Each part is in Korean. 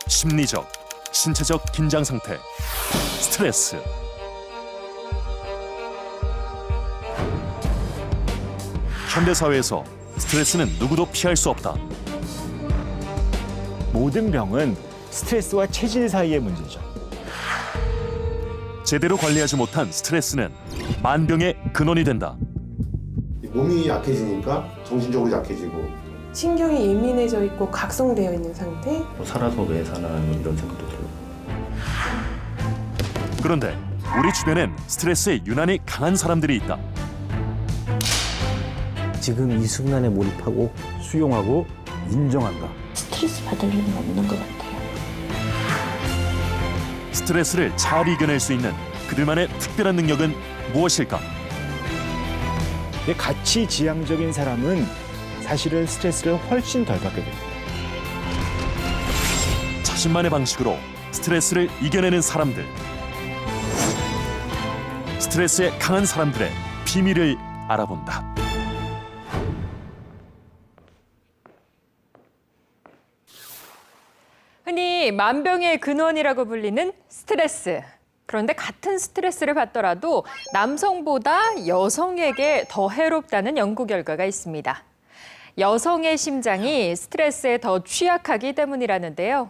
심리적, 신체적 긴장 상태, 스트레스. 현대 사회에서 스트레스는 누구도 피할 수 없다. 모든 병은 스트레스와 체질 사이의 문제죠. 제대로 관리하지 못한 스트레스는 만병의 근원이 된다. 몸이 약해지니까 정신적으로 약해지고 신경이 예민해져 있고 각성되어 있는 상태. 살아서 왜 사나 이런 생각도 들고. 그런데 우리 주변엔 스트레스에 유난히 강한 사람들이 있다. 지금 이 순간에 몰입하고 수용하고 인정한다. 스트레스 받을 일은 없는 것 같아요. 스트레스를 잘 이겨낼 수 있는 그들만의 특별한 능력은 무엇일까? 근데 가치 지향적인 사람은 사실은 스트레스를 훨씬 덜 받게 됩니다. 자신만의 방식으로 스트레스를 이겨내는 사람들. 스트레스에 강한 사람들의 비밀을 알아본다. 흔히 만병의 근원이라고 불리는 스트레스. 그런데 같은 스트레스를 받더라도 남성보다 여성에게 더 해롭다는 연구 결과가 있습니다. 여성의 심장이 스트레스에 더 취약하기 때문이라는데요.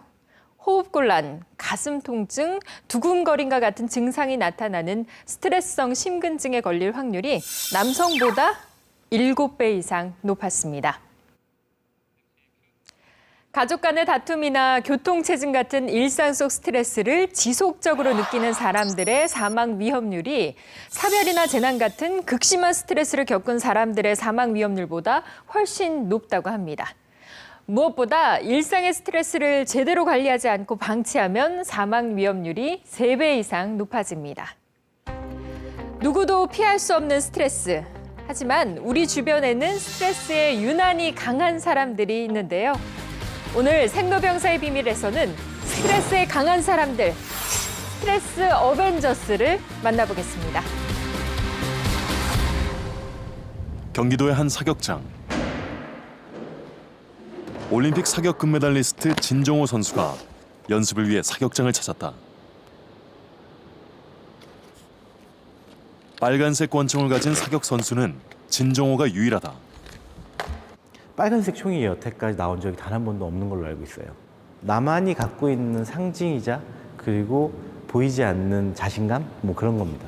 호흡곤란, 가슴 통증, 두근거림과 같은 증상이 나타나는 스트레스성 심근증에 걸릴 확률이 남성보다 7배 이상 높았습니다. 가족 간의 다툼이나 교통체증 같은 일상 속 스트레스를 지속적으로 느끼는 사람들의 사망 위험률이 사별이나 재난 같은 극심한 스트레스를 겪은 사람들의 사망 위험률보다 훨씬 높다고 합니다. 무엇보다 일상의 스트레스를 제대로 관리하지 않고 방치하면 사망 위험률이 3배 이상 높아집니다. 누구도 피할 수 없는 스트레스. 하지만 우리 주변에는 스트레스에 유난히 강한 사람들이 있는데요. 오늘 생로병사의 비밀에서는 스트레스에 강한 사람들, 스트레스 어벤져스를 만나보겠습니다. 경기도의 한 사격장. 올림픽 사격 금메달리스트 진종호 선수가 연습을 위해 사격장을 찾았다. 빨간색 권총을 가진 사격 선수는 진종호가 유일하다. 빨간색 총이 여태까지 나온 적이 단 한 번도 없는 걸로 알고 있어요. 나만이 갖고 있는 상징이자 그리고 보이지 않는 자신감? 뭐 그런 겁니다.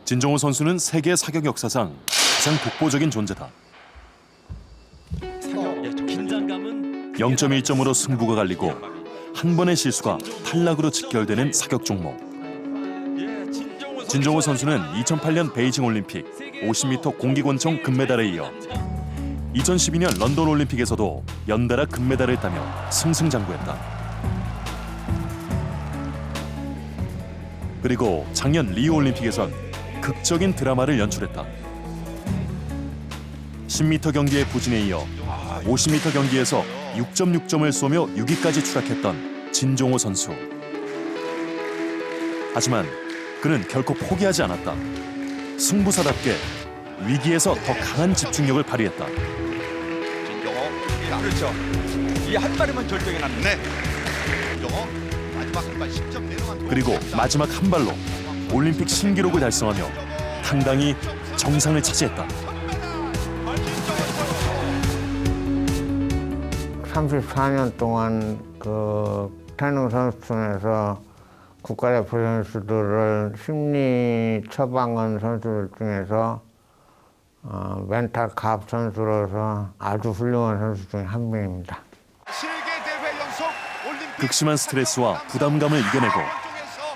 진종호 선수는 세계 사격 역사상 가장 독보적인 존재다. 0.1점으로 승부가 갈리고 한 번의 실수가 탈락으로 직결되는 사격 종목. 진종호 선수는 2008년 베이징 올림픽 50m 공기권총 금메달에 이어 2012년 런던 올림픽에서도 연달아 금메달을 따며 승승장구했다. 그리고 작년 리우 올림픽에선 극적인 드라마를 연출했다. 10m 경기의 부진에 이어 50m 경기에서 6.6점을 쏘며 6위까지 추락했던 진종호 선수. 하지만 그는 결코 포기하지 않았다. 승부사답게 위기에서 더 강한 집중력을 발휘했다. 진종호, 그렇죠. 이 한 발이면 절정이 났네. 진종호 마지막 한 발 10점 내려간. 그리고 마지막 한 발로 올림픽 신기록을 달성하며 당당히 정상을 차지했다. 34년 동안 그 태능 선수촌에서 국가대표 선수들을 심리 처방한 선수들 중에서 멘탈 갑 선수로서 아주 훌륭한 선수 중에 한 명입니다. 극심한 스트레스와 부담감을 이겨내고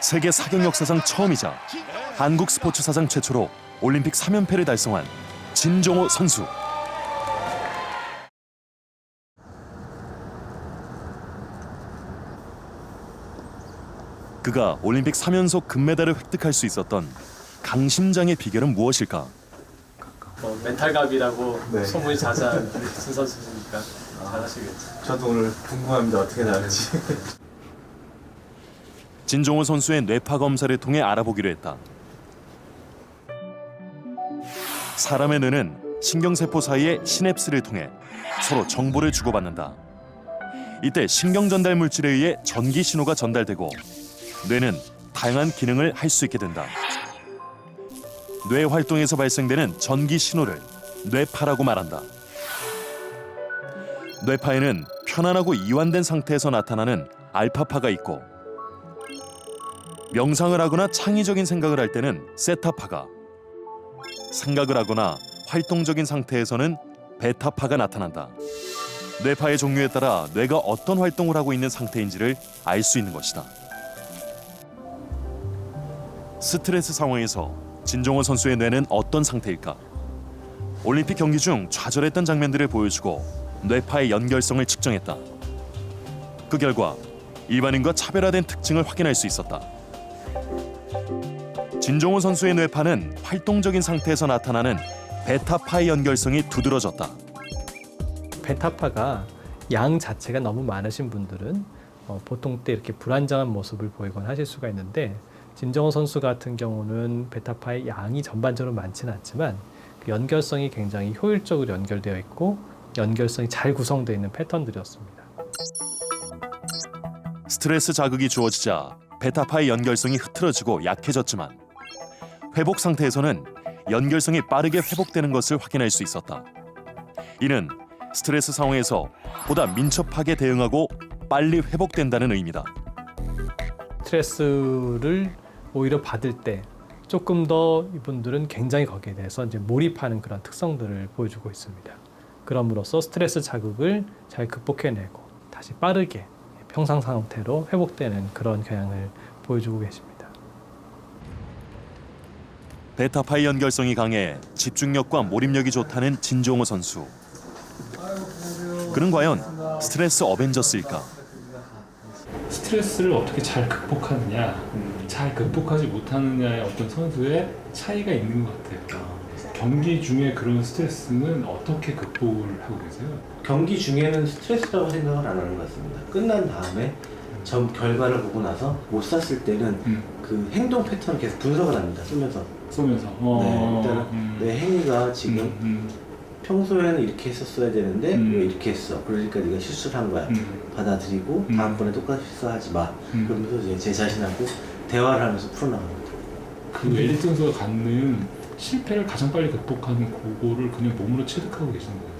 세계 사격 역사상 처음이자 한국 스포츠 사상 최초로 올림픽 3연패를 달성한 진종호 선수. 그가 올림픽 3연속 금메달을 획득할 수 있었던 강심장의 비결은 무엇일까? 멘탈갑이라고 소문이 자자한 진 선수니까 잘하시겠죠. 저도 오늘 궁금합니다. 어떻게 나올지. 진종호 선수의 뇌파 검사를 통해 알아보기로 했다. 사람의 뇌는 신경세포 사이의 시냅스를 통해 서로 정보를 주고받는다. 이때 신경 전달 물질에 의해 전기 신호가 전달되고 뇌는 다양한 기능을 할 수 있게 된다. 뇌 활동에서 발생되는 전기 신호를 뇌파라고 말한다. 뇌파에는 편안하고 이완된 상태에서 나타나는 알파파가 있고 명상을 하거나 창의적인 생각을 할 때는 세타파가, 생각을 하거나 활동적인 상태에서는 베타파가 나타난다. 뇌파의 종류에 따라 뇌가 어떤 활동을 하고 있는 상태인지를 알 수 있는 것이다. 스트레스 상황에서 진종호 선수의 뇌는 어떤 상태일까? 올림픽 경기 중 좌절했던 장면들을 보여주고 뇌파의 연결성을 측정했다. 그 결과 일반인과 차별화된 특징을 확인할 수 있었다. 진종호 선수의 뇌파는 활동적인 상태에서 나타나는 베타파의 연결성이 두드러졌다. 베타파가 양 자체가 너무 많으신 분들은 보통 때 이렇게 불안정한 모습을 보이곤 하실 수가 있는데 진종호 선수 같은 경우는 베타파의 양이 전반적으로 많지는 않지만 그 연결성이 굉장히 효율적으로 연결되어 있고 연결성이 잘 구성되어 있는 패턴들이었습니다. 스트레스 자극이 주어지자 베타파의 연결성이 흐트러지고 약해졌지만 회복 상태에서는 연결성이 빠르게 회복되는 것을 확인할 수 있었다. 이는 스트레스 상황에서 보다 민첩하게 대응하고 빨리 회복된다는 의미다. 스트레스를 오히려 받을 때 조금 더 이분들은 굉장히 거기에 대해서 이제 몰입하는 그런 특성들을 보여주고 있습니다. 그럼으로써 스트레스 자극을 잘 극복해내고 다시 빠르게 평상 상태로 회복되는 그런 경향을 보여주고 계십니다. 베타파의 연결성이 강해 집중력과 몰입력이 좋다는 진종호 선수. 그는 과연 스트레스 어벤져스일까? 스트레스를 어떻게 잘 극복하느냐, 잘 극복하지 못하느냐의 어떤 선수의 차이가 있는 것 같아요. 경기 중에 그런 스트레스는 어떻게 극복을 하고 계세요? 경기 중에는 스트레스라고 생각을 안 하는 것 같습니다. 끝난 다음에 전 결과를 보고 나서 못 쐈을 때는 그 행동 패턴을 계속 분석을 합니다. 쏘면서. 네, 일단은 내 행위가 지금 평소에는 이렇게 했었어야 되는데 왜 이렇게 했어? 그러니까 네가 실수를 한 거야. 받아들이고 다음번에 똑같이 실수하지 마. 그러면서 이제 제 자신하고 대화를 하면서 풀어나갑니다. 그 엘리트 선수가 갖는 실패를 가장 빨리 극복하는 그거를 그냥 몸으로 체득하고 계시는 거예요?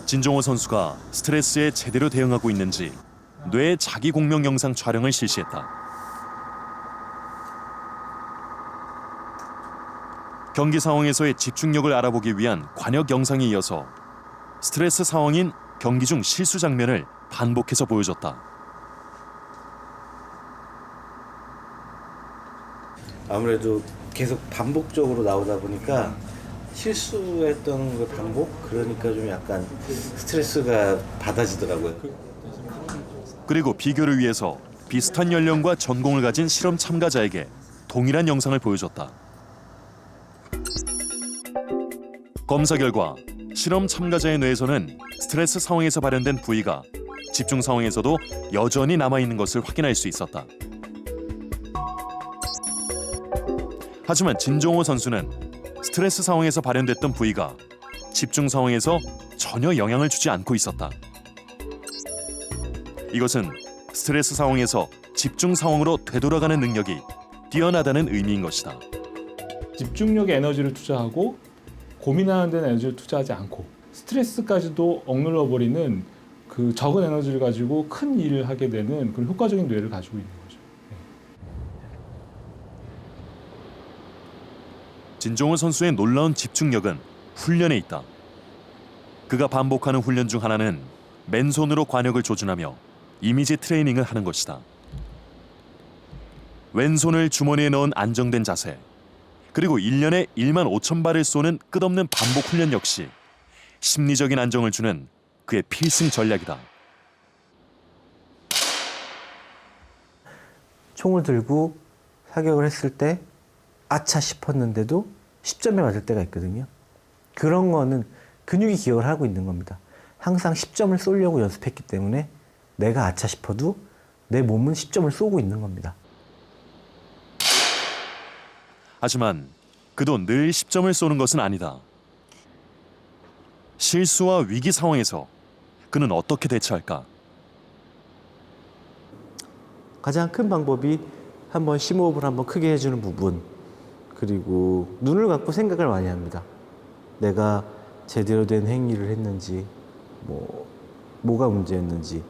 진종호 선수가 스트레스에 제대로 대응하고 있는지 뇌 자기 공명 영상 촬영을 실시했다. 경기 상황에서의 집중력을 알아보기 위한 관역 영상에 이어서 스트레스 상황인 경기 중 실수 장면을 반복해서 보여줬다. 아무래도 계속 반복적으로 나오다 보니까 실수했던 그 반복? 그러니까 좀 약간 스트레스가 받아지더라고요. 그리고 비교를 위해서 비슷한 연령과 전공을 가진 실험 참가자에게 동일한 영상을 보여줬다. 검사 결과 실험 참가자의 뇌에서는 스트레스 상황에서 발현된 부위가 집중 상황에서도 여전히 남아있는 것을 확인할 수 있었다. 하지만 진종호 선수는 스트레스 상황에서 발현됐던 부위가 집중 상황에서 전혀 영향을 주지 않고 있었다. 이것은 스트레스 상황에서 집중 상황으로 되돌아가는 능력이 뛰어나다는 의미인 것이다. 집중력에 에너지를 투자하고 고민하는 데는 에너지를 투자하지 않고 스트레스까지도 억눌러 버리는 그 적은 에너지를 가지고 큰 일을 하게 되는 그런 효과적인 뇌를 가지고 있는 거죠. 진종호 선수의 놀라운 집중력은 훈련에 있다. 그가 반복하는 훈련 중 하나는 맨손으로 관역을 조준하며 이미지 트레이닝을 하는 것이다. 왼손을 주머니에 넣은 안정된 자세, 그리고 1년에 1만 5천 발을 쏘는 끝없는 반복 훈련 역시 심리적인 안정을 주는 그의 필승 전략이다. 총을 들고 사격을 했을 때 아차 싶었는데도 10점에 맞을 때가 있거든요. 그런 거는 근육이 기억을 하고 있는 겁니다. 항상 10점을 쏘려고 연습했기 때문에 내가 아차 싶어도 내 몸은 10점을 쏘고 있는 겁니다. 하지만 그도 늘 10점을 쏘는 것은 아니다. 실수와 위기 상황에서 그는 어떻게 대처할까? 가장 큰 방법이 한번 심호흡을 한번 크게 해주는 부분, 그리고 눈을 감고 생각을 많이 합니다. 내가 제대로 된 행위를 했는지, 뭐가 문제였는지,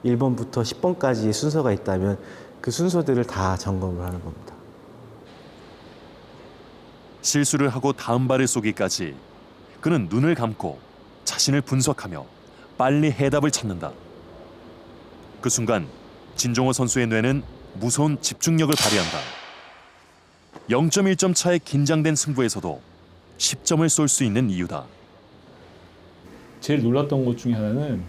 1번부터 10번까지의 순서가 있다면 그 순서들을 다 점검을 하는 겁니다. 실수를 하고 다음 발을 쏘기까지 그는 눈을 감고 자신을 분석하며 빨리 해답을 찾는다. 그 순간 진종호 선수의 뇌는 무서운 집중력을 발휘한다. 0.1점 차의 긴장된 승부에서도 10점을 쏠 수 있는 이유다. 제일 놀랐던 것 중에 하나는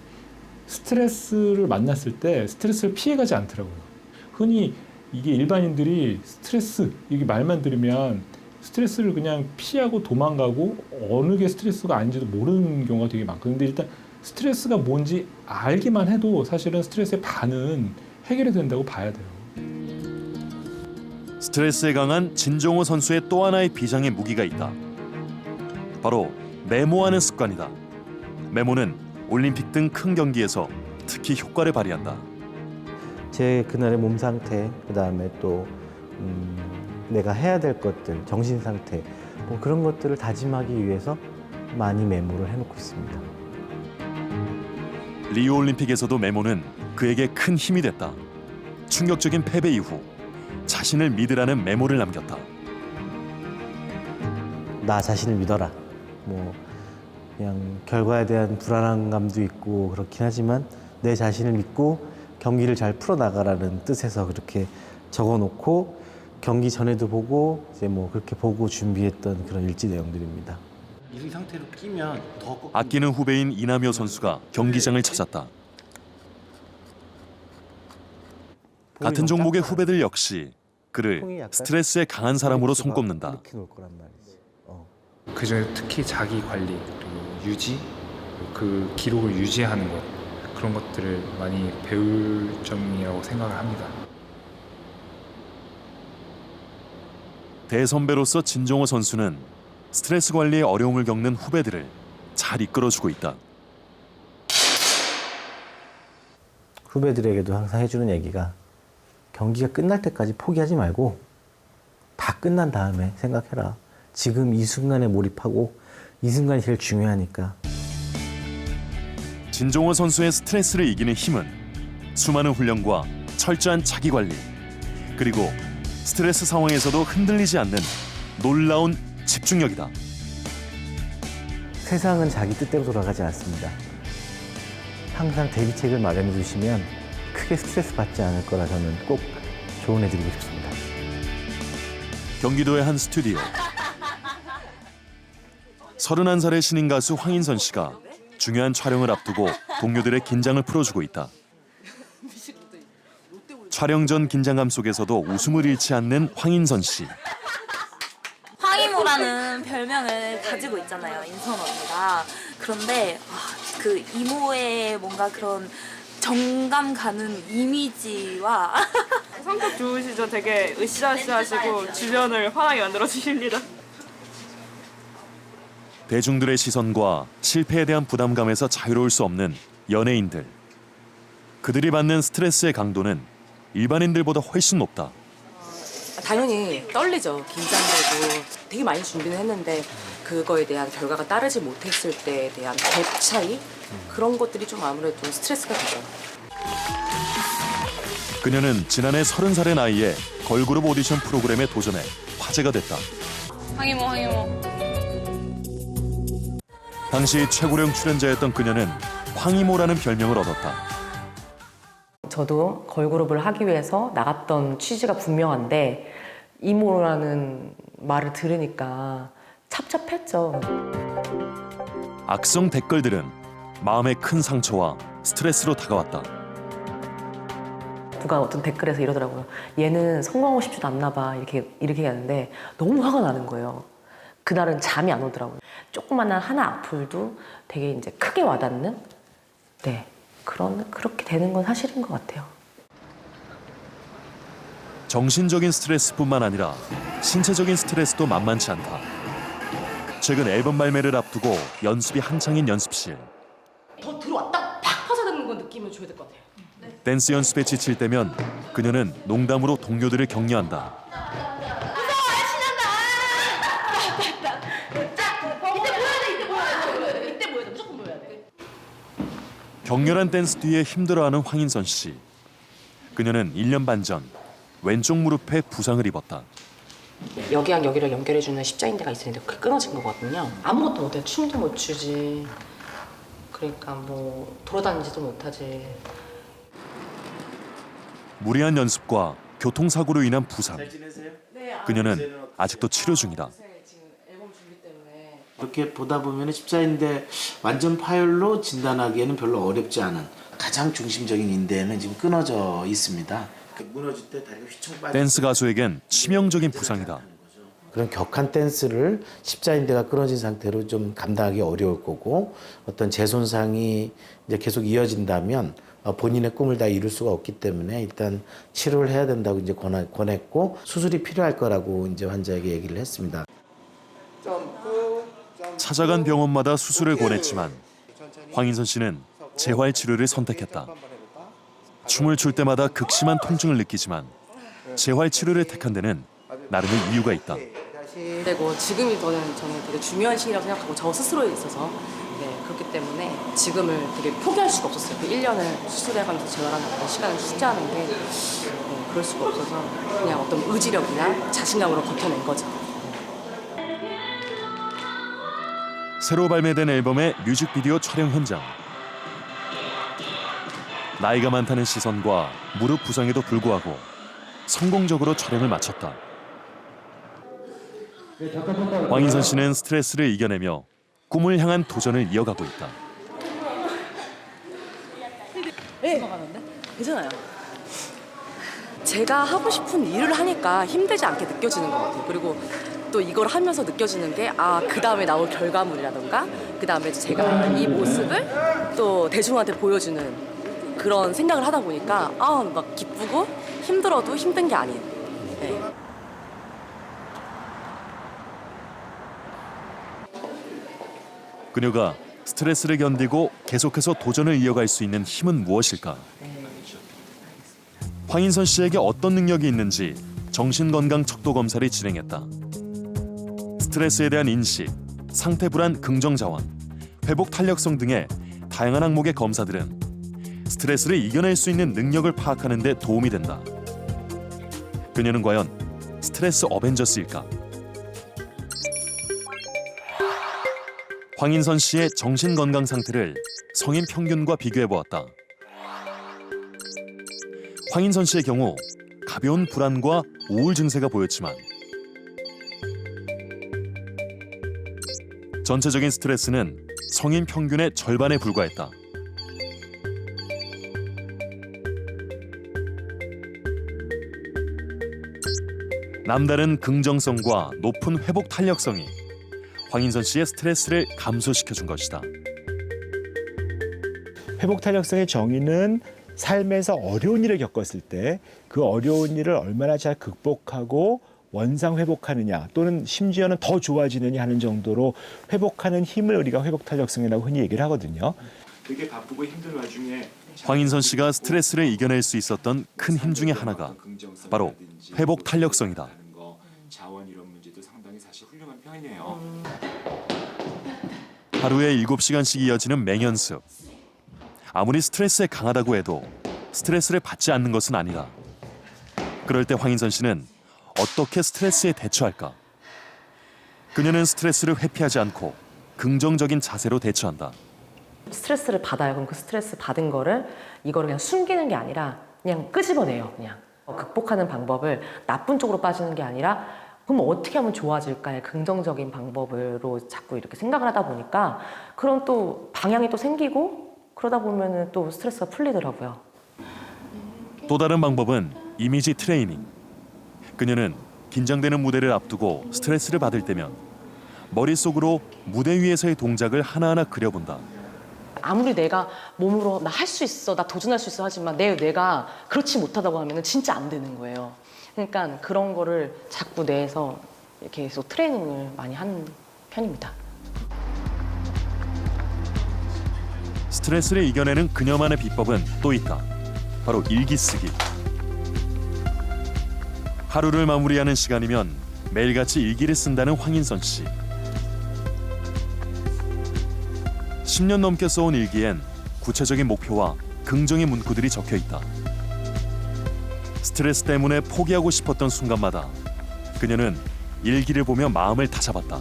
스트레스를 만났을 때 스트레스를 피해가지 않더라고요. 흔히 이게 일반인들이 스트레스 이게 말만 들으면 스트레스를 그냥 피하고 도망가고 어느 게 스트레스가 아닌지도 모르는 경우가 되게 많거든요. 근데 일단 스트레스가 뭔지 알기만 해도 사실은 스트레스의 반은 해결이 된다고 봐야 돼요. 스트레스에 강한 진종호 선수의 또 하나의 비장의 무기가 있다. 바로 메모하는 습관이다. 메모는 올림픽 등 큰 경기에서 특히 효과를 발휘한다. 제 그날의 몸 상태, 그 다음에 또 내가 해야 될 것들, 정신 상태, 그런 것들을 다짐하기 위해서 많이 메모를 해놓고 있습니다. 리우 올림픽에서도 메모는 그에게 큰 힘이 됐다. 충격적인 패배 이후 자신을 믿으라는 메모를 남겼다. 나 자신을 믿어라. 그냥 결과에 대한 불안감도 있고 그렇긴 하지만 내 자신을 믿고 경기를 잘 풀어나가라는 뜻에서 그렇게 적어놓고 경기 전에도 보고 이제 그렇게 보고 준비했던 그런 일지 내용들입니다. 이 상태로 끼면 더 아끼는 후배인 이남효 선수가 경기장을 찾았다. 같은 종목의 후배들 역시 그를 스트레스에 강한 사람으로 손꼽는다. 이렇게 놓을 거란 말이지. 그중에 특히 자기 관리 그리고 유지, 그 기록을 유지하는 것 그런 것들을 많이 배울 점이라고 생각을 합니다. 대선배로서 진종호 선수는 스트레스 관리에 어려움을 겪는 후배들을 잘 이끌어주고 있다. 후배들에게도 항상 해주는 얘기가 경기가 끝날 때까지 포기하지 말고 다 끝난 다음에 생각해라. 지금 이 순간에 몰입하고 이 순간이 제일 중요하니까. 진종호 선수의 스트레스를 이기는 힘은 수많은 훈련과 철저한 자기관리, 그리고 스트레스 상황에서도 흔들리지 않는 놀라운 집중력이다. 세상은 자기 뜻대로 돌아가지 않습니다. 항상 대비책을 마련해 두시면 크게 스트레스 받지 않을 거라 저는 꼭 조언해드리고 싶습니다. 경기도의 한 스튜디오. 31살의 신인 가수 황인선 씨가 중요한 촬영을 앞두고 동료들의 긴장을 풀어주고 있다. 촬영 전 긴장감 속에서도 웃음을 잃지 않는 황인선 씨. 황이모라는 별명을 가지고 있잖아요, 인선 언니가. 그런데 그 이모의 뭔가 그런 정감 가는 이미지와 성격 좋으시죠? 되게 으쌰으쌰하시고 주변을 환하게 만들어 주십니다. 대중들의 시선과 실패에 대한 부담감에서 자유로울 수 없는 연예인들. 그들이 받는 스트레스의 강도는 일반인들보다 훨씬 높다. 당연히 떨리죠. 긴장되고 되게 많이 준비는 했는데 그거에 대한 결과가 따르지 못했을 때에 대한 갭 차이 그런 것들이 좀 아무래도 스트레스가 되죠. 그녀는 지난해 30살의 나이에 걸그룹 오디션 프로그램에 도전해 화제가 됐다. 황이모. 당시 최고령 출연자였던 그녀는 황이모라는 별명을 얻었다. 저도 걸그룹을 하기 위해서 나갔던 취지가 분명한데 이모라는 말을 들으니까 찹찹했죠. 악성 댓글들은 마음의 큰 상처와 스트레스로 다가왔다. 누가 어떤 댓글에서 이러더라고요. 얘는 성공하고 싶지도 않나 봐. 이렇게 하는데 너무 화가 나는 거예요. 그날은 잠이 안 오더라고요. 조그만한 하나 악플도 되게 이제 크게 와닿는 그렇게 되는 건 사실인 것 같아요. 정신적인 스트레스뿐만 아니라 신체적인 스트레스도 만만치 않다. 최근 앨범 발매를 앞두고 연습이 한창인 연습실. 더 들어왔다. 건 느낌을 줘야 될 것 같아요. 댄스 연습에 지칠 때면 그녀는 농담으로 동료들을 격려한다. 격렬한 댄스 뒤에 힘들어하는 황인선 씨. 그녀는 1년 반 전 왼쪽 무릎에 부상을 입었다. 여기랑 여기를 연결해주는 십자인대가 있었는데 그게 끊어진 거거든요. 아무것도 못해. 춤도 못 추지. 그러니까 뭐 돌아다니지도 못하지. 무리한 연습과 교통사고로 인한 부상. 그녀는 아직도 치료 중이다. 이렇게 보다 보면 십자인대 완전 파열로 진단하기에는 별로 어렵지 않은 가장 중심적인 인대는 지금 끊어져 있습니다. 무너질 때 다리가 휘청 빠져. 댄스 가수에겐 치명적인 부상이다. 그런 격한 댄스를 십자인대가 끊어진 상태로 좀 감당하기 어려울 거고 어떤 재손상이 이제 계속 이어진다면 본인의 꿈을 다 이룰 수가 없기 때문에 일단 치료를 해야 된다고 이제 권했고 수술이 필요할 거라고 이제 환자에게 얘기를 했습니다. 찾아간 병원마다 수술을 권했지만 황인선 씨는 재활 치료를 선택했다. 춤을 출 때마다 극심한 통증을 느끼지만 재활 치료를 택한 데는 나름의 이유가 있다. 그리고 지금이 저는 되게 중요한 시기라고 생각하고 저 스스로에 있어서 그렇기 때문에 지금을 되게 포기할 수가 없었어요. 그 1년을 수술해가면서 재활하는 어떤 시간을 투자하는 게 그럴 수가 없어서 그냥 어떤 의지력이나 자신감으로 버텨낸 거죠. 새로 발매된 앨범의 뮤직비디오 촬영 현장. 나이가 많다는 시선과 무릎 부상에도 불구하고 성공적으로 촬영을 마쳤다. 황인선 씨는 스트레스를 이겨내며 꿈을 향한 도전을 이어가고 있다. 네, 괜찮아요. 제가 하고 싶은 일을 하니까 힘들지 않게 느껴지는 것 같아요. 그리고 또 이걸 하면서 느껴지는 게 그 다음에 나올 결과물이라던가 그 다음에 제가 이 모습을 또 대중한테 보여주는 그런 생각을 하다 보니까 막 기쁘고 힘들어도 힘든 게 아닌. 네. 그녀가 스트레스를 견디고 계속해서 도전을 이어갈 수 있는 힘은 무엇일까? 황인선 씨에게 어떤 능력이 있는지 정신건강 척도 검사를 진행했다. 스트레스에 대한 인식, 상태 불안 긍정 자원, 회복 탄력성 등의 다양한 항목의 검사들은 스트레스를 이겨낼 수 있는 능력을 파악하는 데 도움이 된다. 그녀는 과연 스트레스 어벤져스일까? 황인선 씨의 정신건강 상태를 성인 평균과 비교해보았다. 황인선 씨의 경우 가벼운 불안과 우울 증세가 보였지만 전체적인 스트레스는 성인 평균의 절반에 불과했다. 남다른 긍정성과 높은 회복 탄력성이 황인선 씨의 스트레스를 감소시켜준 것이다. 회복 탄력성의 정의는 삶에서 어려운 일을 겪었을 때 그 어려운 일을 얼마나 잘 극복하고 원상 회복하느냐 또는 심지어는 더 좋아지느냐 하는 정도로 회복하는 힘을 우리가 회복 탄력성이라고 흔히 얘기를 하거든요. 되게 바쁘고 힘든 와중에 황인선 씨가 스트레스를 이겨낼 수 있었던 큰 힘 중에 하나가 바로 회복 탄력성이다. 자원 이런 문제도 상당히 사실 훌륭한 편이에요. 하루에 7시간씩 이어지는 맹연습. 아무리 스트레스에 강하다고 해도 스트레스를 받지 않는 것은 아니다. 그럴 때 황인선 씨는 어떻게 스트레스에 대처할까? 그녀는 스트레스를 회피하지 않고 긍정적인 자세로 대처한다. 스트레스를 받아요. 그럼 그 스트레스 받은 거를 이거를 그냥 숨기는 게 아니라 그냥 끄집어내요. 그냥 극복하는 방법을 나쁜 쪽으로 빠지는 게 아니라 그럼 어떻게 하면 좋아질까의 긍정적인 방법으로 자꾸 이렇게 생각을 하다 보니까 그런 또 방향이 또 생기고 그러다 보면은 또 스트레스가 풀리더라고요. 또 다른 방법은 이미지 트레이닝. 그녀는 긴장되는 무대를 앞두고 스트레스를 받을 때면 머릿속으로 무대 위에서의 동작을 하나하나 그려본다. 아무리 내가 몸으로 나 할 수 있어, 나 도전할 수 있어 하지만 내 뇌가 그렇지 못하다고 하면 진짜 안 되는 거예요. 그러니까 그런 거를 자꾸 뇌에서 이렇게 계속 트레이닝을 많이 하는 편입니다. 스트레스를 이겨내는 그녀만의 비법은 또 있다. 바로 일기 쓰기. 하루를 마무리하는 시간이면 매일같이 일기를 쓴다는 황인선 씨. 10년 넘게 써온 일기엔 구체적인 목표와 긍정의 문구들이 적혀 있다. 스트레스 때문에 포기하고 싶었던 순간마다 그녀는 일기를 보며 마음을 다잡았다.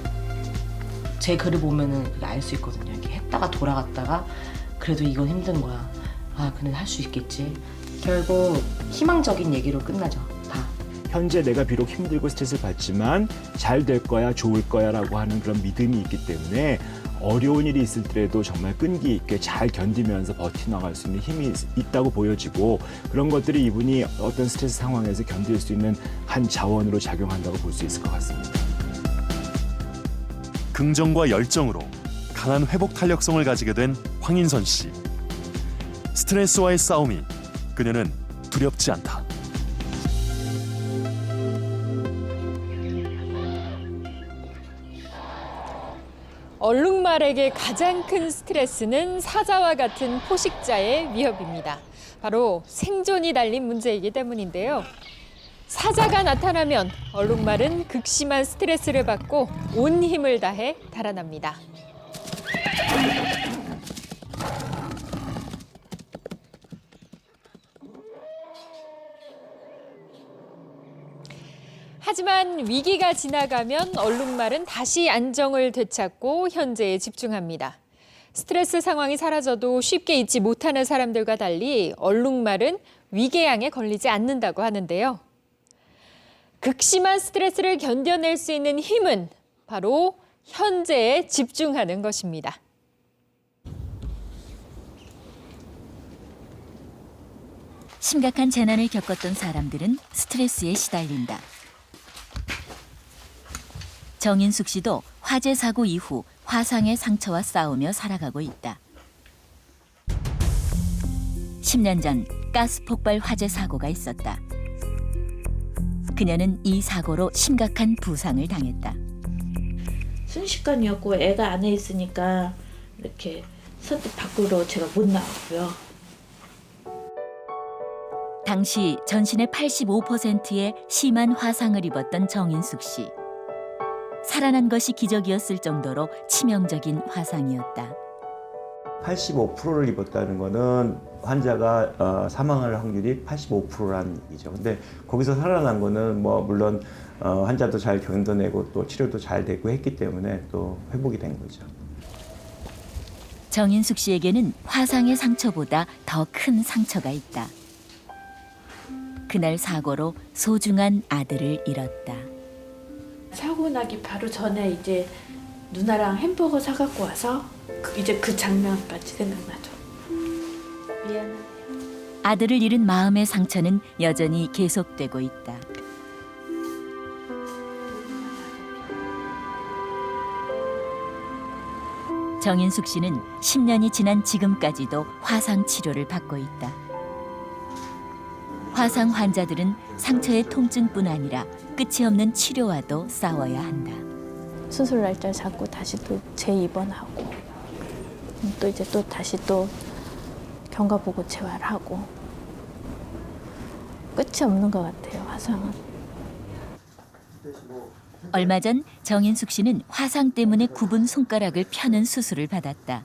제 글을 보면은 알 수 있거든요. 이렇게 했다가 돌아갔다가 그래도 이건 힘든 거야. 아, 근데 할 수 있겠지. 결국 희망적인 얘기로 끝나죠. 다. 현재 내가 비록 힘들고 스트레스를 받지만 잘 될 거야, 좋을 거야라고 하는 그런 믿음이 있기 때문에 어려운 일이 있을 때라도 정말 끈기 있게 잘 견디면서 버텨나갈 수 있는 힘이 있다고 보여지고 그런 것들이 이분이 어떤 스트레스 상황에서 견딜 수 있는 한 자원으로 작용한다고 볼 수 있을 것 같습니다. 긍정과 열정으로 강한 회복 탄력성을 가지게 된 황인선 씨. 스트레스와의 싸움이 그녀는 두렵지 않다. 얼룩말에게 가장 큰 스트레스는 사자와 같은 포식자의 위협입니다. 바로 생존이 달린 문제이기 때문인데요. 사자가 나타나면 얼룩말은 극심한 스트레스를 받고 온 힘을 다해 달아납니다. 하지만 위기가 지나가면 얼룩말은 다시 안정을 되찾고 현재에 집중합니다. 스트레스 상황이 사라져도 쉽게 잊지 못하는 사람들과 달리 얼룩말은 위궤양에 걸리지 않는다고 하는데요. 극심한 스트레스를 견뎌낼 수 있는 힘은 바로 현재에 집중하는 것입니다. 심각한 재난을 겪었던 사람들은 스트레스에 시달린다. 정인숙 씨도 화재 사고 이후 화상의 상처와 싸우며 살아가고 있다. 10년 전 가스 폭발 화재 사고가 있었다. 그녀는 이 사고로 심각한 부상을 당했다. 순식간이었고 애가 안에 있으니까 이렇게 선뜻 밖으로 제가 못 나왔고요. 당시 전신의 85%의 심한 화상을 입었던 정인숙 씨. 살아난 것이 기적이었을 정도로 치명적인 화상이었다. 85%를 입었다는 거는 환자가 사망할 확률이 85%라는 얘기죠. 근데 거기서 살아난 거는 뭐 물론 환자도 잘 견뎌내고 또 치료도 잘 되고 했기 때문에 또 회복이 된 거죠. 정인숙 씨에게는 화상의 상처보다 더 큰 상처가 있다. 그날 사고로 소중한 아들을 잃었다. 사고 나기 바로 전에 이제 누나랑 햄버거 사갖고 와서 이제 그 장면까지 생각나죠. 미안해. 아들을 잃은 마음의 상처는 여전히 계속되고 있다. 정인숙 씨는 10년이 지난 지금까지도 화상 치료를 받고 있다. 화상 환자들은 상처의 통증뿐 아니라 끝이 없는 치료와도 싸워야 한다. 수술 날짜 잡고 다시 또 재입원하고 또 이제 또 다시 또 경과보고 재활하고 끝이 없는 것 같아요, 화상은. 얼마 전 정인숙 씨는 화상 때문에 굽은 손가락을 펴는 수술을 받았다.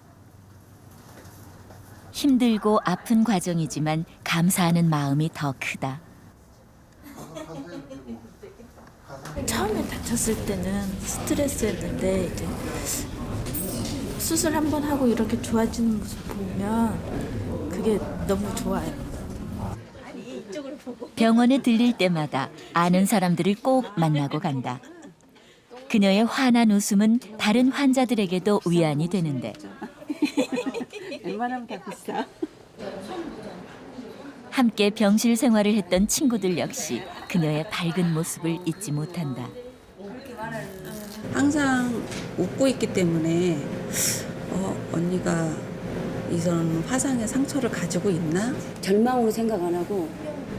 힘들고 아픈 과정이지만 감사하는 마음이 더 크다. 처음에 다쳤을 때는 스트레스였는데 이제 수술 한 번 하고 이렇게 좋아지는 모습 보면 그게 너무 좋아요. 병원에 들릴 때마다 아는 사람들을 꼭 만나고 간다. 그녀의 환한 웃음은 다른 환자들에게도 위안이 되는데. 웬만하면 다 비싸. 함께 병실 생활을 했던 친구들 역시 그녀의 밝은 모습을 잊지 못한다. 항상 웃고 있기 때문에 언니가 이런 화상의 상처를 가지고 있나? 절망으로 생각 안 하고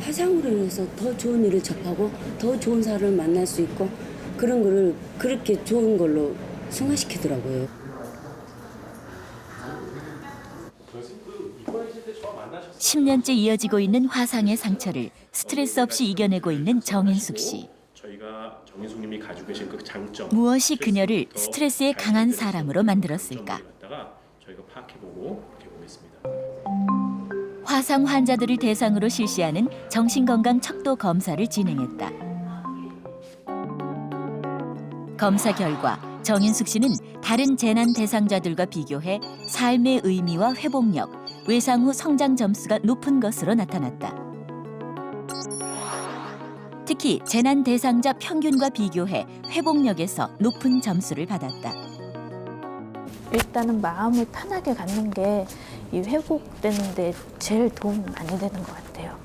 화상으로 인해서 더 좋은 일을 접하고 더 좋은 사람을 만날 수 있고 그런 거를 그렇게 좋은 걸로 승화시키더라고요. 10년째 이어지고 있는 화상의 상처를 스트레스 없이 이겨내고 있는 정인숙 씨. 저희가 정인숙님이 가지고 계신 그 장점, 무엇이 그녀를 스트레스에 강한 사람으로 만들었을까? 저희가 파악해보고 이렇게 보겠습니다. 화상 환자들을 대상으로 실시하는 정신건강 척도 검사를 진행했다. 검사 결과 정인숙 씨는 다른 재난 대상자들과 비교해 삶의 의미와 회복력, 외상 후 성장 점수가 높은 것으로 나타났다. 특히 재난 대상자 평균과 비교해 회복력에서 높은 점수를 받았다. 일단은 마음을 편하게 갖는 게 이 회복되는데 제일 도움이 많이 되는 것 같아요.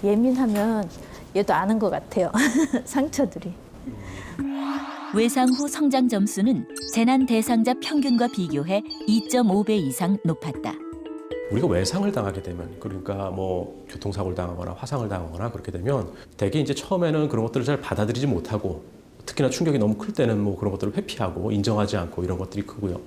예민하면 얘도 아는 것 같아요. 상처들이. 외상 후 성장 점수는 재난 대상자 평균과 비교해 2.5배 이상 높았다. 우리가 외상을 당하게 되면, 그러니까 뭐 교통사고를 당하거나 화상을 당하거나 그렇게 되면 대개 이제 처음에는 그런 것들을 잘 받아들이지 못하고, 특히나 충격이 너무 클 때는 뭐 그런 것들을 회피하고 인정하지 않고 이런 것들이 크고요.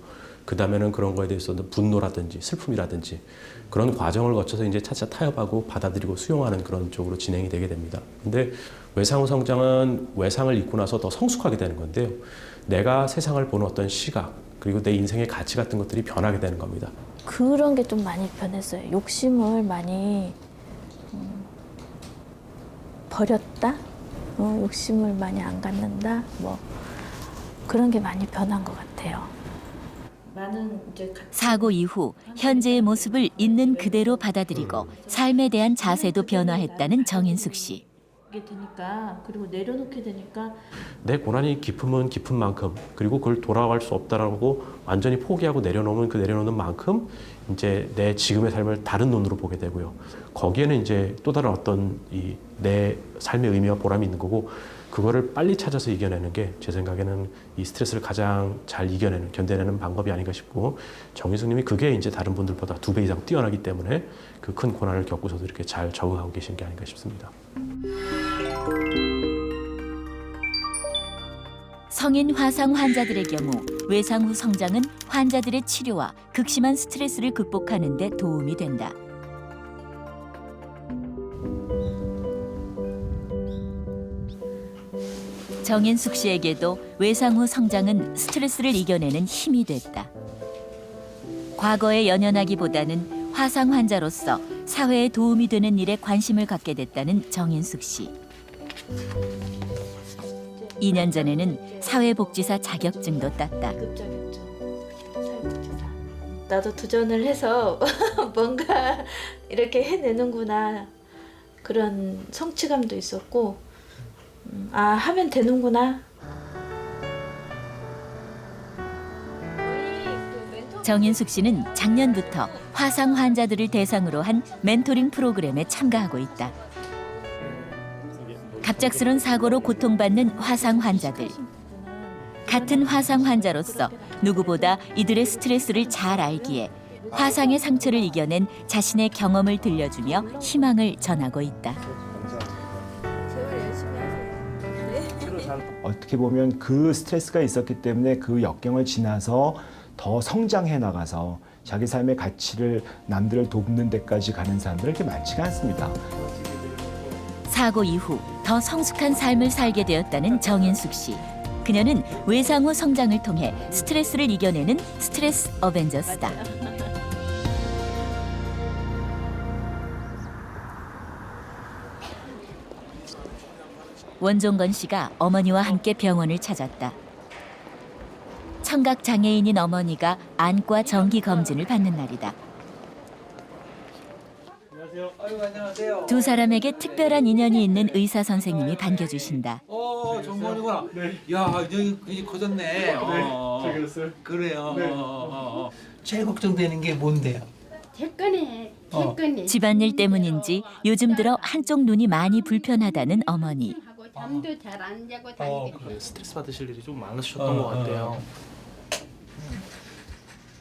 그 다음에는 그런 거에 대해서 분노라든지 슬픔이라든지 그런 과정을 거쳐서 이제 차차 타협하고 받아들이고 수용하는 그런 쪽으로 진행이 되게 됩니다. 근데 외상 후 성장은 외상을 입고 나서 더 성숙하게 되는 건데요. 내가 세상을 보는 어떤 시각, 그리고 내 인생의 가치 같은 것들이 변하게 되는 겁니다. 그런 게 좀 많이 변했어요. 욕심을 많이 버렸다? 욕심을 많이 안 갖는다? 뭐 그런 게 많이 변한 것 같아요. 나는 이제 사고 이후 현재의 모습을 있는 그대로 받아들이고 삶에 대한 자세도 변화했다는 정인숙 씨. 이게 되니까, 그리고 내려놓게 되니까 내 고난이 깊으면 깊은 만큼, 그리고 그걸 돌아갈 수 없다라고 완전히 포기하고 내려놓으면 그 내려놓는 만큼 이제 내 지금의 삶을 다른 눈으로 보게 되고요. 거기에는 이제 또 다른 어떤 내 삶의 의미와 보람이 있는 거고, 그거를 빨리 찾아서 이겨내는 게 제 생각에는 이 스트레스를 가장 잘 이겨내는, 견뎌내는 방법이 아닌가 싶고, 정인숙님이 그게 이제 다른 분들보다 2배 이상 뛰어나기 때문에 그 큰 고난을 겪고서도 이렇게 잘 적응하고 계신 게 아닌가 싶습니다. 성인 화상 환자들의 경우 외상 후 성장은 환자들의 치료와 극심한 스트레스를 극복하는 데 도움이 된다. 정인숙 씨에게도 외상 후 성장은 스트레스를 이겨내는 힘이 됐다. 과거에 연연하기보다는 화상 환자로서 사회에 도움이 되는 일에 관심을 갖게 됐다는 정인숙 씨. 2년 전에는 사회복지사 자격증도 땄다. 나도 도전을 해서 뭔가 이렇게 해내는구나, 그런 성취감도 있었고, 아, 하면 되는구나. 정인숙 씨는 작년부터 화상 환자들을 대상으로 한 멘토링 프로그램에 참가하고 있다. 갑작스런 사고로 고통받는 화상 환자들. 같은 화상 환자로서 누구보다 이들의 스트레스를 잘 알기에 화상의 상처를 이겨낸 자신의 경험을 들려주며 희망을 전하고 있다. 어떻게 보면 그 스트레스가 있었기 때문에 그 역경을 지나서 더 성장해 나가서 자기 삶의 가치를, 남들을 돕는 데까지 가는 사람들은 그렇게 많지가 않습니다. 사고 이후 더 성숙한 삶을 살게 되었다는 정인숙 씨. 그녀는 외상 후 성장을 통해 스트레스를 이겨내는 스트레스 어벤져스다. 원종건 씨가 어머니와 함께 병원을 찾았다. 청각 장애인인 어머니가 안과 정기 검진을 받는 날이다. 안녕하세요. 두 사람에게 특별한 인연이 있는 의사 선생님이 반겨주신다. 정말이구나. 야, 여기 커졌네. 잘 그렸어요? 그래요. 제일 걱정되는 게 뭔데요? 태권이. 집안일 때문인지 요즘 들어 한쪽 눈이 많이 불편하다는 어머니. 잠도 잘 안 자고 다니고. 그래, 스트레스 받으실 일이 좀 많으셨던 것 같아요.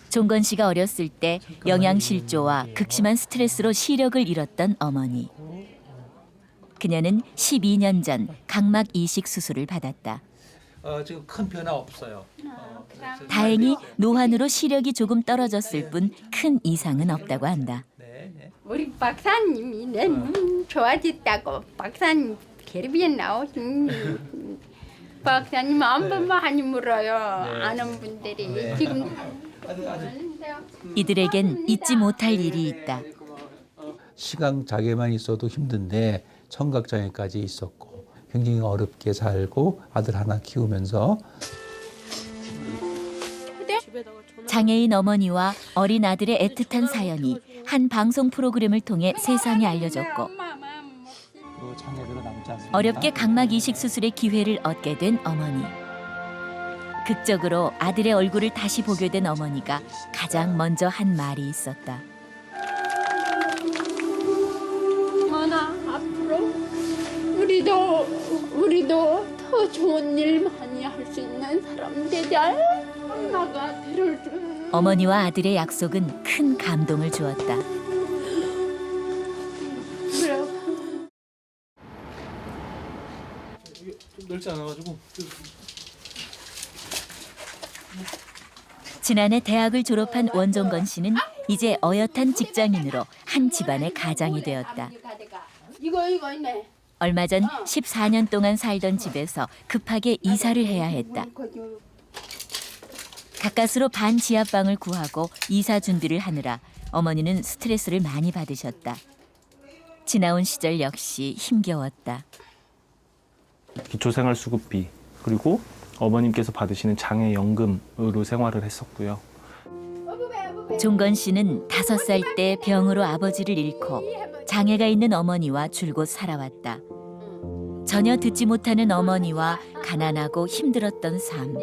종건 씨가 어렸을 때 영양실조와 극심한 스트레스로 시력을 잃었던 어머니. 그녀는 12년 전 각막 이식 수술을 받았다. 지금 큰 변화 없어요. 다행히 노환으로 시력이 조금 떨어졌을 뿐 큰 이상은 없다고 한다. 우리 박사님이 내 눈 좋아졌다고 박사님 텔레비에 나오신 박사님 한 번만 많이 물어요. 아는 분들이 지금 이들에겐 잊지 못할 일이 있다. 시각 장애만 있어도 힘든데 청각 장애까지 있었고 굉장히 어렵게 살고 아들 하나 키우면서 장애인 어머니와 어린 아들의 애틋한 사연이 한 방송 프로그램을 통해 세상에 알려졌고 어렵게 각막 이식 수술의 기회를 얻게 된 어머니. 극적으로 아들의 얼굴을 다시 보게 된 어머니가 가장 먼저 한 말이 있었다. 어머나 앞으로 우리도 더 좋은 일 많이 할 수 있는 사람 되자. 엄마가 들어준. 어머니와 아들의 약속은 큰 감동을 주었다. 좀 넓지 않아가지고. 지난해 대학을 졸업한 원종건 씨는 이제 어엿한 직장인으로 한 집안의 가장이 되었다. 이거 있네. 얼마 전 14년 동안 살던 집에서 급하게 이사를 해야 했다. 가까스로 반 지하방을 구하고 이사 준비를 하느라 어머니는 스트레스를 많이 받으셨다. 지나온 시절 역시 힘겨웠다. 기초생활수급비 그리고 어머님께서 받으시는 장애연금으로 생활을 했었고요. 종건 씨는 5살 때 병으로 아버지를 잃고 장애가 있는 어머니와 줄곧 살아왔다. 전혀 듣지 못하는 어머니와 가난하고 힘들었던 삶.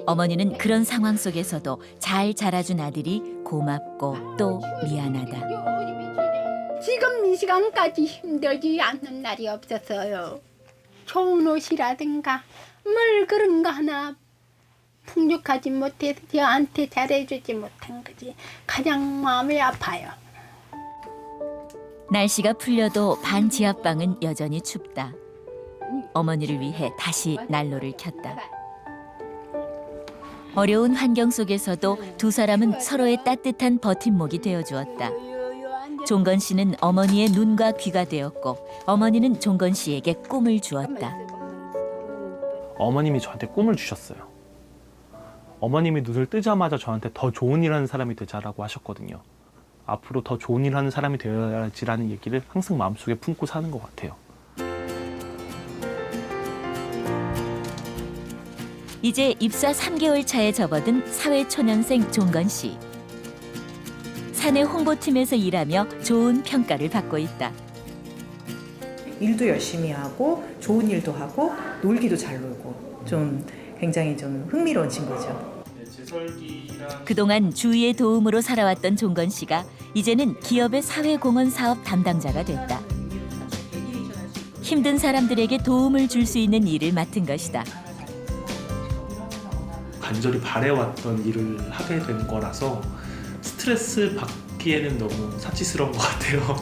어머니는 그런 상황 속에서도 잘 자라준 아들이 고맙고 또 미안하다. 지금 이 시간까지 힘들지 않는 날이 없었어요. 좋은 옷이라든가 뭘 그런 거 하나 풍족하지 못해서 저한테 잘해주지 못한 거지 가장 마음이 아파요. 날씨가 풀려도 반 지하방은 여전히 춥다. 어머니를 위해 다시 난로를 켰다. 어려운 환경 속에서도 두 사람은 서로의 따뜻한 버팀목이 되어주었다. 종건 씨는 어머니의 눈과 귀가 되었고 어머니는 종건 씨에게 꿈을 주었다. 어머님이 저한테 꿈을 주셨어요. 어머님이 눈을 뜨자마자 저한테 더 좋은 일 하는 사람이 되자라고 하셨거든요. 앞으로 더 좋은 일 하는 사람이 되어야지라는 얘기를 항상 마음속에 품고 사는 것 같아요. 이제 입사 3개월 차에 접어든 사회초년생 종건 씨. 사내 홍보팀에서 일하며 좋은 평가를 받고 있다. 일도 열심히 하고 좋은 일도 하고 놀기도 잘 놀고 좀 굉장히 좀 흥미로운 친구죠. 그동안 주위의 도움으로 살아왔던 종건 씨가 이제는 기업의 사회공헌 사업 담당자가 됐다. 힘든 사람들에게 도움을 줄 수 있는 일을 맡은 것이다. 간절히 바래왔던 일을 하게 된 거라서 스트레스 받기에는 너무 사치스러운 것 같아요.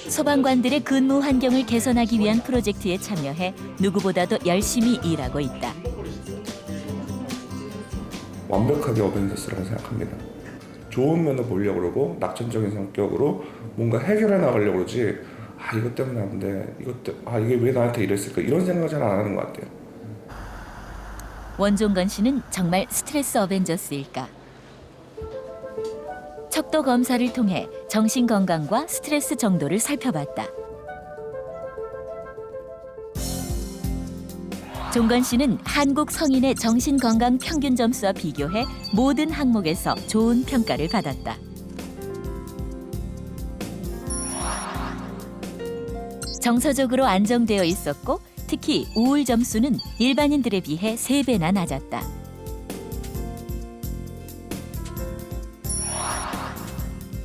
소방관들의 근무 환경을 개선하기 위한 프로젝트에 참여해 누구보다도 열심히 일하고 있다. 완벽하게 어벤져스라고 생각합니다. 좋은 면을 보려고 그러고 낙천적인 성격으로 뭔가 해결해 나가려고 그러지 이것 때문에 안 돼. 이게 왜 나한테 이랬을까 이런 생각을 잘 안 하는 것 같아요. 원종건 씨는 정말 스트레스 어벤져스일까? 척도 검사를 통해 정신 건강과 스트레스 정도를 살펴봤다. 종건 씨는 한국 성인의 정신 건강 평균 점수와 비교해 모든 항목에서 좋은 평가를 받았다. 정서적으로 안정되어 있었고 특히 우울 점수는 일반인들에 비해 3배나 낮았다.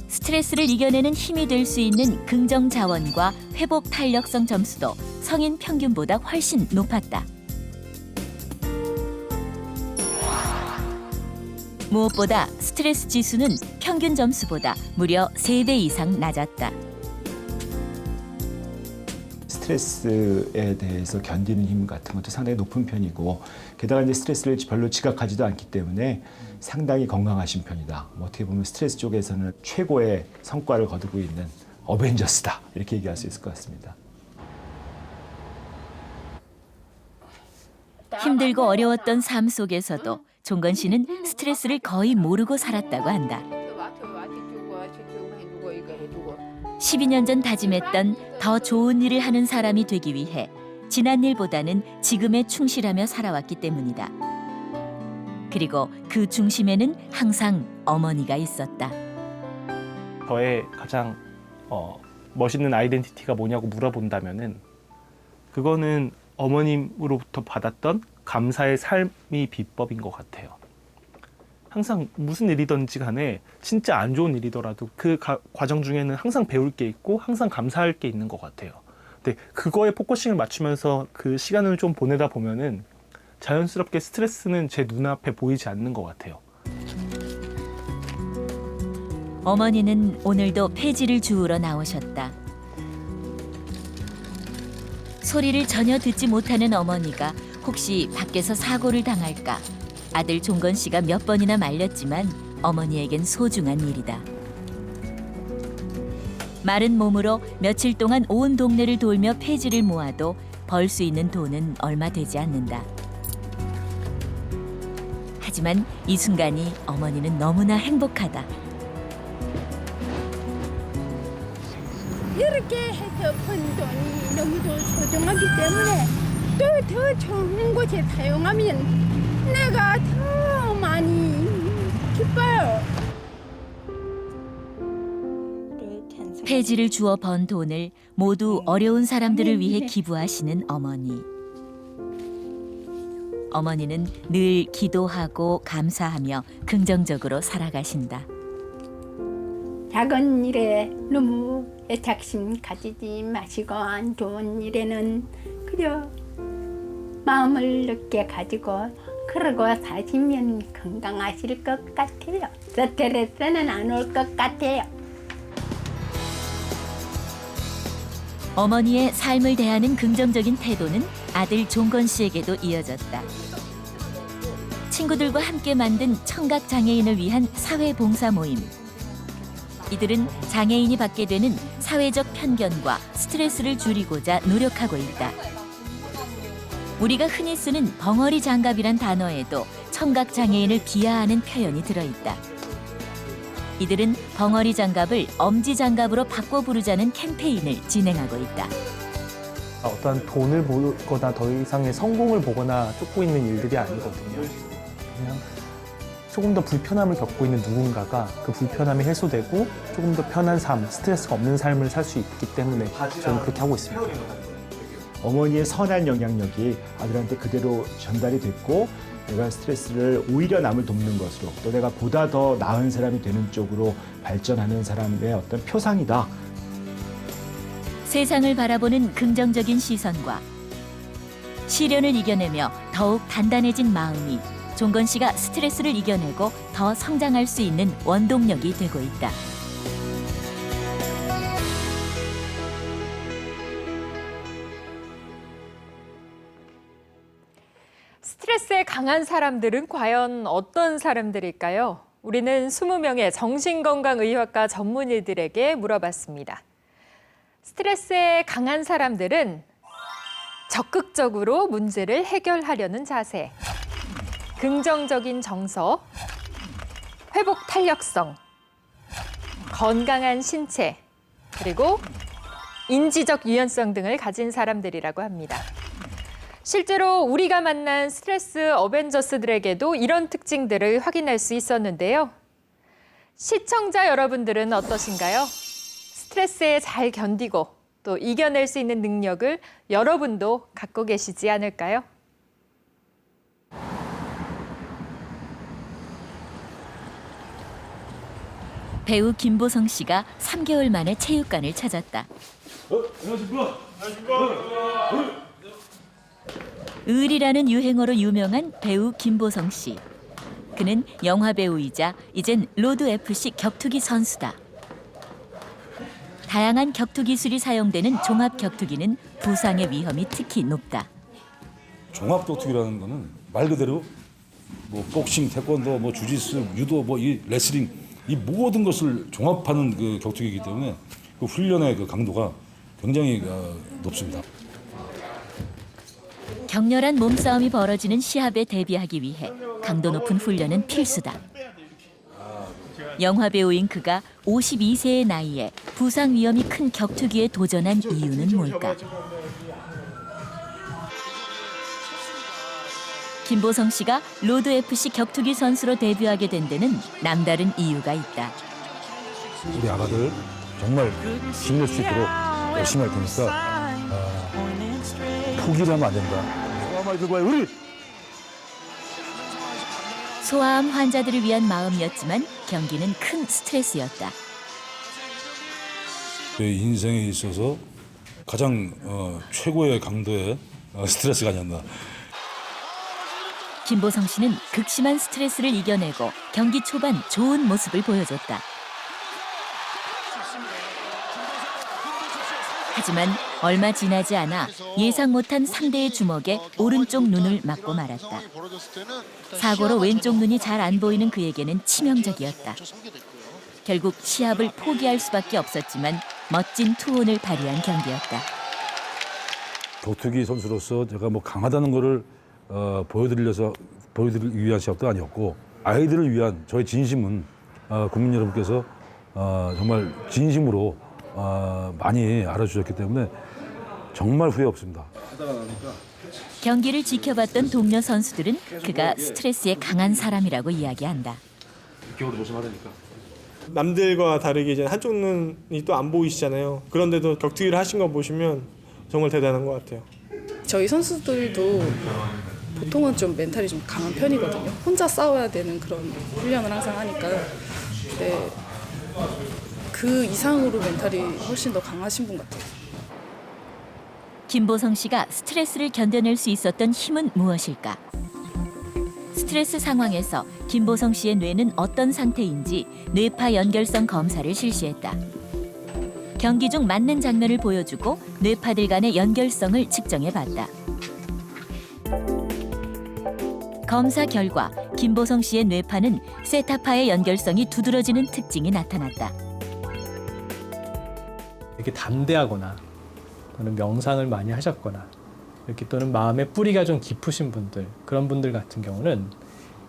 스트레스를 이겨내는 힘이 될 수 있는 긍정 자원과 회복 탄력성 점수도 성인 평균보다 훨씬 높았다. 무엇보다 스트레스 지수는 평균 점수보다 무려 3배 이상 낮았다. 스트레스에 대해서 견디는 힘 같은 것도 상당히 높은 편이고 게다가 이제 스트레스를 별로 지각하지도 않기 때문에 상당히 건강하신 편이다. 뭐 어떻게 보면 스트레스 쪽에서는 최고의 성과를 거두고 있는 어벤져스다. 이렇게 얘기할 수 있을 것 같습니다. 힘들고 어려웠던 삶 속에서도 종건 씨는 스트레스를 거의 모르고 살았다고 한다. 12년 전 다짐했던 더 좋은 일을 하는 사람이 되기 위해 지난 일보다는 지금에 충실하며 살아왔기 때문이다. 그리고 그 중심에는 항상 어머니가 있었다. 저의 가장 멋있는 아이덴티티가 뭐냐고 물어본다면은 그거는 어머님으로부터 받았던 감사의 삶이 비법인 것 같아요. 항상 무슨 일이든지 간에 진짜 안 좋은 일이더라도 그 과정 중에는 항상 배울 게 있고 항상 감사할 게 있는 것 같아요. 근데 그거에 포커싱을 맞추면서 그 시간을 좀 보내다 보면은 자연스럽게 스트레스는 제 눈앞에 보이지 않는 것 같아요. 어머니는 오늘도 폐지를 주우러 나오셨다. 소리를 전혀 듣지 못하는 어머니가 혹시 밖에서 사고를 당할까 아들 종건 씨가 몇 번이나 말렸지만 어머니에겐 소중한 일이다. 마른 몸으로 며칠 동안 온 동네를 돌며 폐지를 모아도 벌 수 있는 돈은 얼마 되지 않는다. 하지만 이 순간이 어머니는 너무나 행복하다. 이렇게 해서 번 돈이 너무도 소중하기 때문에 또 더 좋은 곳에 사용하면 내가 더 많이 기뻐요. 폐지를 주어 번 돈을 모두 어려운 사람들을 위해 기부하시는 어머니. 어머니는 늘 기도하고 감사하며 긍정적으로 살아가신다. 작은 일에 너무 애착심 가지지 마시고 안 좋은 일에는 그저 마음을 넓게 가지고 그러고 사시면 건강하실 것 같아요. 스트레스는 안 올 것 같아요. 어머니의 삶을 대하는 긍정적인 태도는 아들 종건 씨에게도 이어졌다. 친구들과 함께 만든 청각 장애인을 위한 사회봉사 모임. 이들은 장애인이 받게 되는 사회적 편견과 스트레스를 줄이고자 노력하고 있다. 우리가 흔히 쓰는 벙어리 장갑이란 단어에도 청각 장애인을 비하하는 표현이 들어있다. 이들은 벙어리 장갑을 엄지 장갑으로 바꿔 부르자는 캠페인을 진행하고 있다. 어떠한 돈을 보거나 더 이상의 성공을 보거나 쫓고 있는 일들이 아니거든요. 그냥 조금 더 불편함을 겪고 있는 누군가가 그 불편함이 해소되고 조금 더 편한 삶, 스트레스가 없는 삶을 살 수 있기 때문에 저는 그렇게 하고 있습니다. 어머니의 선한 영향력이 아들한테 그대로 전달이 됐고 내가 스트레스를 오히려 남을 돕는 것으로 또 내가 보다 더 나은 사람이 되는 쪽으로 발전하는 사람의 어떤 표상이다. 세상을 바라보는 긍정적인 시선과 시련을 이겨내며 더욱 단단해진 마음이 종건 씨가 스트레스를 이겨내고 더 성장할 수 있는 원동력이 되고 있다. 스트레스에 강한 사람들은 과연 어떤 사람들일까요? 우리는 20명의 정신건강의학과 전문의들에게 물어봤습니다. 스트레스에 강한 사람들은 적극적으로 문제를 해결하려는 자세, 긍정적인 정서, 회복 탄력성, 건강한 신체, 그리고 인지적 유연성 등을 가진 사람들이라고 합니다. 실제로 우리가 만난 스트레스 어벤져스들에게도 이런 특징들을 확인할 수 있었는데요. 시청자 여러분들은 어떠신가요? 스트레스에 잘 견디고 또 이겨낼 수 있는 능력을 여러분도 갖고 계시지 않을까요? 배우 김보성 씨가 3개월 만에 체육관을 찾았다. 안녕하십니까. 을이라는 유행어로 유명한 배우 김보성 씨. 그는 영화 배우이자 이젠 로드 FC 격투기 선수다. 다양한 격투 기술이 사용되는 종합 격투기는 부상의 위험이 특히 높다. 종합 격투기라는 거는 말 그대로 뭐 복싱, 태권도, 뭐 주짓수, 유도, 뭐 이 레슬링 이 모든 것을 종합하는 그 격투기이기 때문에 그 훈련의 그 강도가 굉장히 높습니다. 격렬한 몸싸움이 벌어지는 시합에 대비하기 위해 강도 높은 훈련은 필수다. 영화 배우인 그가 52세의 나이에 부상 위험이 큰 격투기에 도전한 이유는 뭘까? 김보성 씨가 로드 FC 격투기 선수로 데뷔하게 된 데는 남다른 이유가 있다. 우리 아가들 정말 힘낼 수 있도록 열심히 할 테니까 포기를 하면 안 된다. 우리 소아암 환자들을 위한 마음이었지만 경기는 큰 스트레스였다. 제 인생에 있어서 가장 최고의 강도의 스트레스가 아니었나. 김보성 씨는 극심한 스트레스를 이겨내고 경기 초반 좋은 모습을 보여줬다. 하지만 얼마 지나지 않아 예상 못한 상대의 주먹에 오른쪽 눈을 맞고 말았다. 사고로 왼쪽 눈이 잘 안 보이는 그에게는 치명적이었다. 결국 시합을 포기할 수밖에 없었지만 멋진 투혼을 발휘한 경기였다. 격투기 선수로서 제가 뭐 강하다는 거를 보여드리기 위한 시합도 아니었고 아이들을 위한 저의 진심은 국민 여러분께서 정말 진심으로 많이 알아주셨기 때문에 정말 후회 없습니다. 경기를 지켜봤던 동료 선수들은 그가 스트레스에 강한 사람이라고 이야기한다. 기호도 조심하라니까. 남들과 다르게 이제 한쪽 눈이 또 안 보이시잖아요. 그런데도 격투기를 하신 거 보시면 정말 대단한 것 같아요. 저희 선수들도 보통은 좀 멘탈이 좀 강한 편이거든요. 혼자 싸워야 되는 그런 훈련을 항상 하니까. 근데 그 이상으로 멘탈이 훨씬 더 강하신 분 같아요. 김보성 씨가 스트레스를 견뎌낼 수 있었던 힘은 무엇일까? 스트레스 상황에서 김보성 씨의 뇌는 어떤 상태인지 뇌파 연결성 검사를 실시했다. 경기 중 맞는 장면을 보여주고 뇌파들 간의 연결성을 측정해봤다. 검사 결과 김보성 씨의 뇌파는 세타파의 연결성이 두드러지는 특징이 나타났다. 이렇게 담대하거나 또는 명상을 많이 하셨거나 이렇게 또는 마음의 뿌리가 좀 깊으신 분들, 그런 분들 같은 경우는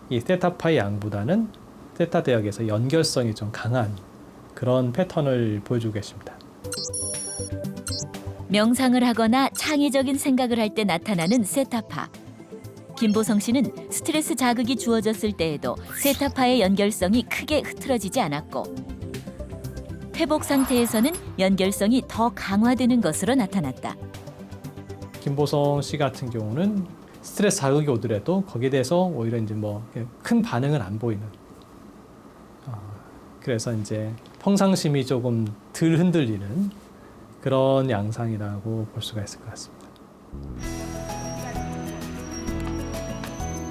이 세타파의 양보다는 세타 대역에서 연결성이 좀 강한 그런 패턴을 보여주고 계십니다. 명상을 하거나 창의적인 생각을 할 때 나타나는 세타파. 김보성 씨는 스트레스 자극이 주어졌을 때에도 세타파의 연결성이 크게 흐트러지지 않았고 회복 상태에서는 연결성이 더 강화되는 것으로 나타났다. 김보성 씨 같은 경우는 스트레스 자극이 오더라도 거기에 대해서 오히려 이제 뭐 큰 반응은 안 보이는. 그래서 이제 평상심이 조금 덜 흔들리는 그런 양상이라고 볼 수가 있을 것 같습니다.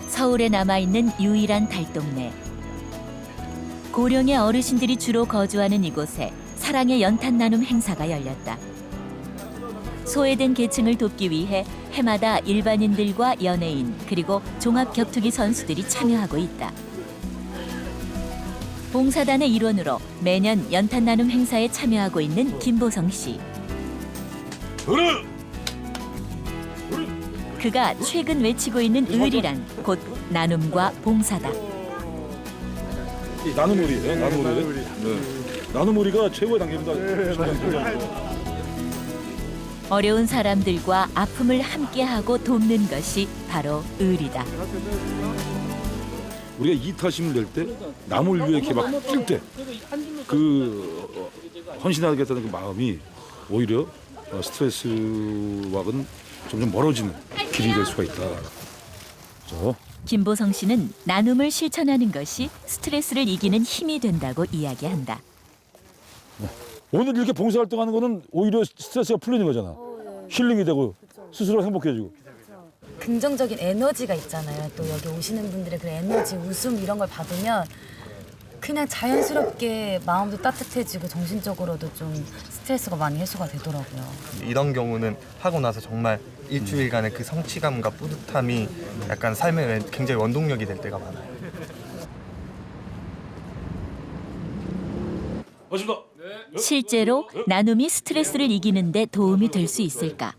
서울에 남아있는 유일한 달동네. 고령의 어르신들이 주로 거주하는 이곳에 사랑의 연탄 나눔 행사가 열렸다. 소외된 계층을 돕기 위해 해마다 일반인들과 연예인 그리고 종합 격투기 선수들이 참여하고 있다. 봉사단의 일원으로 매년 연탄 나눔 행사에 참여하고 있는 김보성 씨. 그가 최근 외치고 있는 의리란 곧 나눔과 봉사다. 나눔우리, 나눔우리. 나눔우리가 최고의 단계입니다. 어려운 사람들과 아픔을 함께하고 돕는 것이 바로 의리다. 우리가 이타심을 낼 때 남을 위해 이렇게 막 뛸 때 그 헌신하겠다는 그 마음이 오히려 스트레스와는 점점 멀어지는 길이 될 수가 있다. 그래서 김보성 씨는 나눔을 실천하는 것이 스트레스를 이기는 힘이 된다고 이야기한다. 오늘 이렇게 봉사활동하는 거는 오히려 스트레스가 풀리는 거잖아. 힐링이 되고 스스로 행복해지고. 긍정적인 에너지가 있잖아요. 또 여기 오시는 분들의 그 에너지, 웃음 이런 걸 받으면 그냥 자연스럽게 마음도 따뜻해지고 정신적으로도 좀 스트레스가 많이 해소가 되더라고요. 이런 경우는 하고 나서 정말 일주일간의 그 성취감과 뿌듯함이 약간 삶에 굉장히 원동력이 될 때가 많아요. 실제로 나눔이 스트레스를 이기는 데 도움이 될 수 있을까?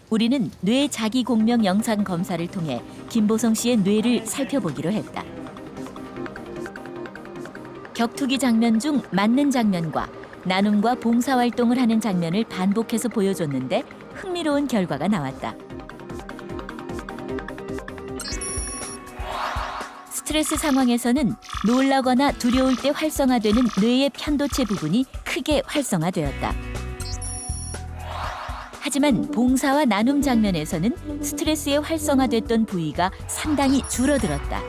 우리는 뇌 자기 공명 영상 검사를 통해 김보성 씨의 뇌를 살펴보기로 했다. 격투기 장면 중 맞는 장면과 나눔과 봉사활동을 하는 장면을 반복해서 보여줬는데 흥미로운 결과가 나왔다. 스트레스 상황에서는 놀라거나 두려울 때 활성화되는 뇌의 편도체 부분이 크게 활성화되었다. 하지만 봉사와 나눔 장면에서는 스트레스에 활성화됐던 부위가 상당히 줄어들었다.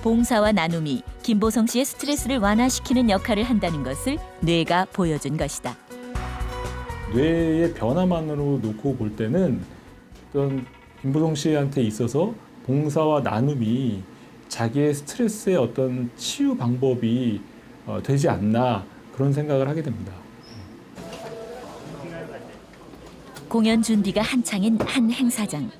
봉사와 나눔이 김보성 씨의 스트레스를 완화시키는 역할을 한다는 것을 뇌가 보여준 것이다. 뇌의 변화만으로 놓고 볼 때는 어떤 김보성 씨한테 있어서 봉사와 나눔이 자기의 스트레스의 어떤 치유 방법이 되지 않나 그런 생각을 하게 됩니다. 공연 준비가 한창인 한 행사장.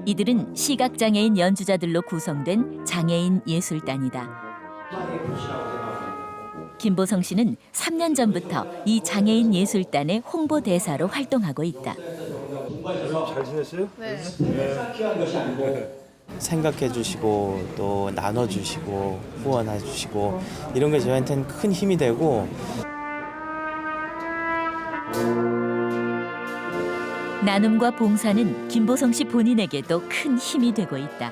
이들은 시각장애인 연주자들로 구성된 장애인 예술단이다. 김보성 씨는 3년 전부터 이 장애인 예술단의 홍보대사로 활동하고 있다. 잘 지냈어요? 네. 생각해 주시고 또 나눠 주시고 후원해 주시고 이런 게 저한테는 큰 힘이 되고 나눔과 봉사는 김보성 씨 본인에게도 큰 힘이 되고 있다.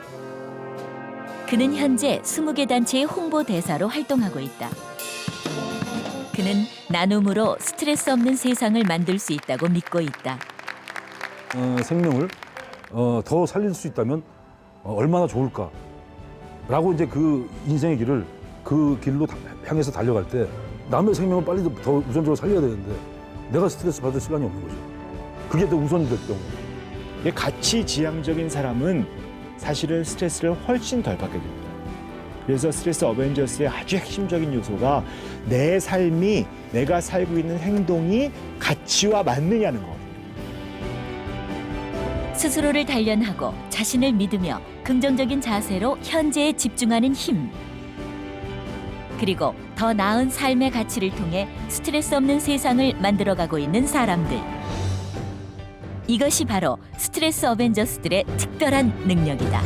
그는 현재 20개 단체의 홍보대사로 활동하고 있다. 그는 나눔으로 스트레스 없는 세상을 만들 수 있다고 믿고 있다. 생명을 더 살릴 수 있다면 얼마나 좋을까? 라고 이제 그 인생의 길을 그 길로 향해서 달려갈 때 남의 생명을 빨리 더 우선적으로 살려야 되는데 내가 스트레스 받을 시간이 없는 거죠. 그게 더 우선이 될 경우. 가치지향적인 사람은 사실은 스트레스를 훨씬 덜 받게 됩니다. 그래서 스트레스 어벤져스의 아주 핵심적인 요소가 내 삶이 내가 살고 있는 행동이 가치와 맞느냐는 거거든요. 스스로를 단련하고 자신을 믿으며 긍정적인 자세로 현재에 집중하는 힘. 그리고 더 나은 삶의 가치를 통해 스트레스 없는 세상을 만들어가고 있는 사람들. 이것이 바로 스트레스 어벤져스들의 특별한 능력이다.